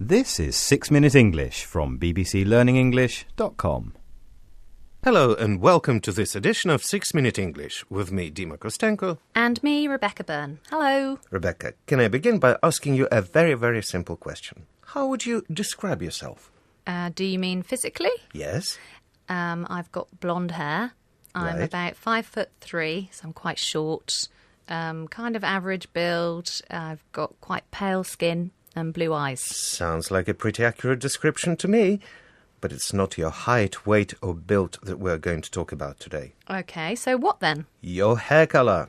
This is 6 Minute English from bbclearningenglish.com. Hello and welcome to this edition of 6 Minute English with me, Dima Kostenko. And me, Rebecca Byrne. Hello. Rebecca, can I begin by asking you a very, very simple question? How would you describe yourself? Do you mean physically? Yes. I've got blonde hair. I'm Right. about 5'3", so I'm quite short. Kind of average build. I've got quite pale skin and blue eyes. Sounds like a pretty accurate description to me. But it's not your height, weight or build that we're going to talk about today. Okay, so what then? Your hair colour.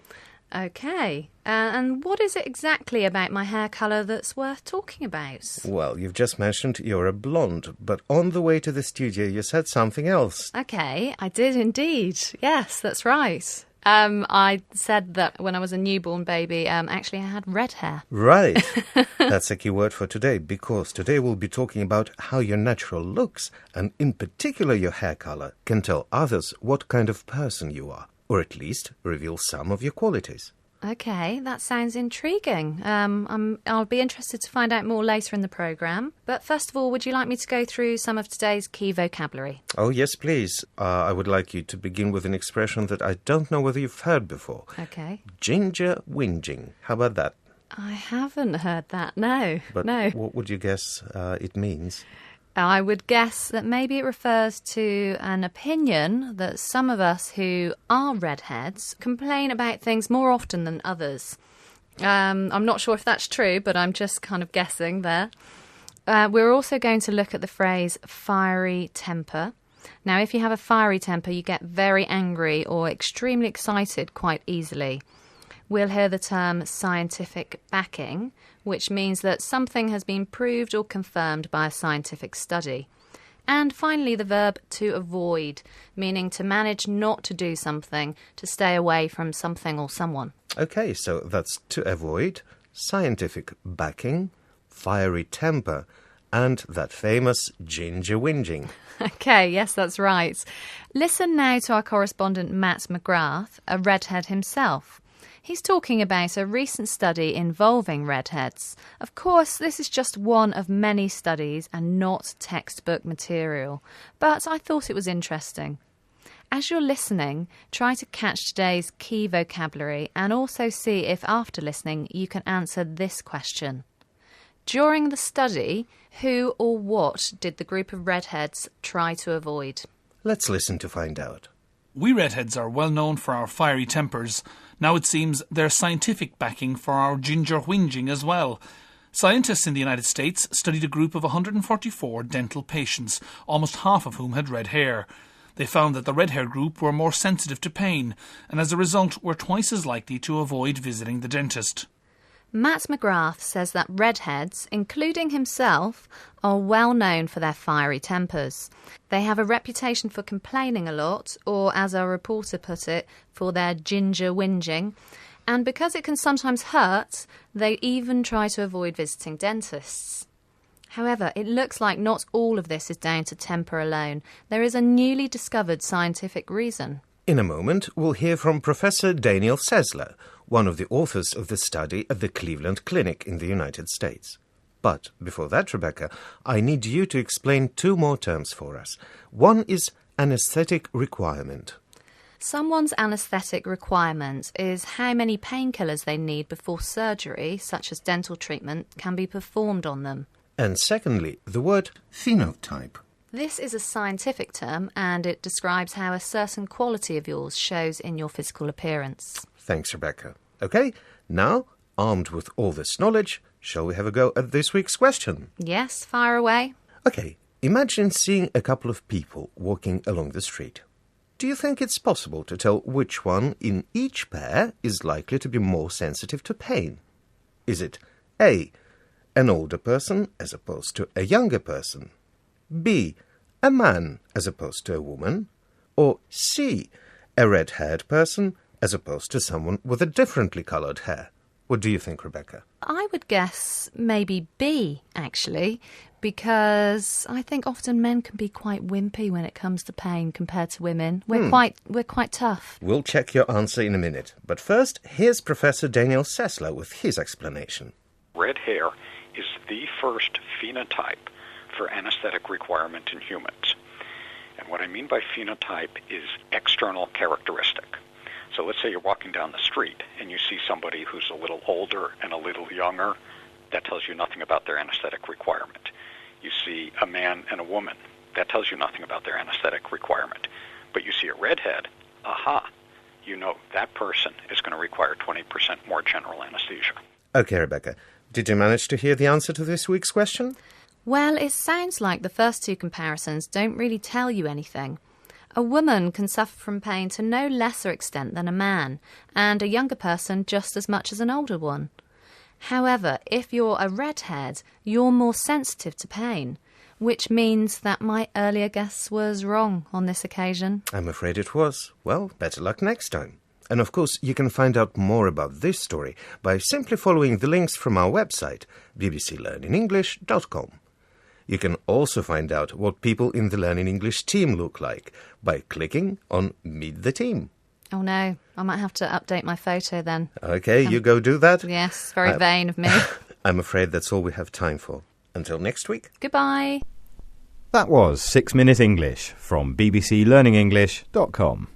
Okay, and what is it exactly about my hair colour that's worth talking about? Well, you've just mentioned you're a blonde, but on the way to the studio you said something else. Okay, I did indeed. Yes, that's right. I said that when I was a newborn baby, actually I had red hair. Right. That's a key word for today, because today we'll be talking about how your natural looks, and in particular your hair colour, can tell others what kind of person you are, or at least reveal some of your qualities. Okay, that sounds intriguing. I'll be interested to find out more later in the programme. But first of all, would you like me to go through some of today's key vocabulary? Oh, yes, please. I would like you to begin with an expression that I don't know whether you've heard before. Okay. Ginger whinging. How about that? I haven't heard that, no. But no. What would you guess it means? I would guess that maybe it refers to an opinion that some of us who are redheads complain about things more often than others. I'm not sure if that's true, but I'm just kind of guessing there. We're also going to look at the phrase fiery temper. Now, if you have a fiery temper, you get very angry or extremely excited quite easily. We'll hear the term scientific backing, which means that something has been proved or confirmed by a scientific study. And finally, the verb to avoid, meaning to manage not to do something, to stay away from something or someone. Okay, so that's to avoid, scientific backing, fiery temper, and that famous ginger whinging. Okay, yes, that's right. Listen now to our correspondent Matt McGrath, a redhead himself. He's talking about a recent study involving redheads. Of course, this is just one of many studies and not textbook material, but I thought it was interesting. As you're listening, try to catch today's key vocabulary and also see if after listening you can answer this question. During the study, who or what did the group of redheads try to avoid? Let's listen to find out. We redheads are well known for our fiery tempers. Now it seems there's scientific backing for our ginger whinging as well. Scientists in the United States studied a group of 144 dental patients, almost half of whom had red hair. They found that the red hair group were more sensitive to pain, and as a result were twice as likely to avoid visiting the dentist. Matt McGrath says that redheads, including himself, are well known for their fiery tempers. They have a reputation for complaining a lot, or as our reporter put it, for their ginger whinging. And because it can sometimes hurt, they even try to avoid visiting dentists. However, it looks like not all of this is down to temper alone. There is a newly discovered scientific reason. In a moment, we'll hear from Professor Daniel Sessler, one of the authors of the study at the Cleveland Clinic in the United States. But before that, Rebecca, I need you to explain two more terms for us. One is anesthetic requirement. Someone's anaesthetic requirement is how many painkillers they need before surgery, such as dental treatment, can be performed on them. And secondly, the word phenotype. This is a scientific term and it describes how a certain quality of yours shows in your physical appearance. Thanks, Rebecca. Okay, now, armed with all this knowledge, shall we have a go at this week's question? Yes, fire away. Okay, imagine seeing a couple of people walking along the street. Do you think it's possible to tell which one in each pair is likely to be more sensitive to pain? Is it A, an older person as opposed to a younger person? B, a man as opposed to a woman? Or C, a red-haired person as opposed to someone with a differently coloured hair? What do you think, Rebecca? I would guess maybe B, actually, because I think often men can be quite wimpy when it comes to pain compared to women. We're quite tough. We'll check your answer in a minute. But first, here's Professor Daniel Sessler with his explanation. Red hair is the first phenotype for anesthetic requirement in humans. And what I mean by phenotype is external characteristic. So let's say you're walking down the street and you see somebody who's a little older and a little younger. That tells you nothing about their anesthetic requirement. You see a man and a woman. That tells you nothing about their anesthetic requirement. But you see a redhead, aha, you know that person is going to require 20% more general anesthesia. Okay, Rebecca, did you manage to hear the answer to this week's question? Well, it sounds like the first two comparisons don't really tell you anything. A woman can suffer from pain to no lesser extent than a man, and a younger person just as much as an older one. However, if you're a redhead, you're more sensitive to pain, which means that my earlier guess was wrong on this occasion. I'm afraid it was. Well, better luck next time. And of course, you can find out more about this story by simply following the links from our website, bbclearningenglish.com. You can also find out what people in the Learning English team look like by clicking on Meet the Team. Oh no, I might have to update my photo then. Okay, you go do that. Yes, very vain of me. I'm afraid that's all we have time for. Until next week. Goodbye. That was 6 Minute English from bbclearningenglish.com.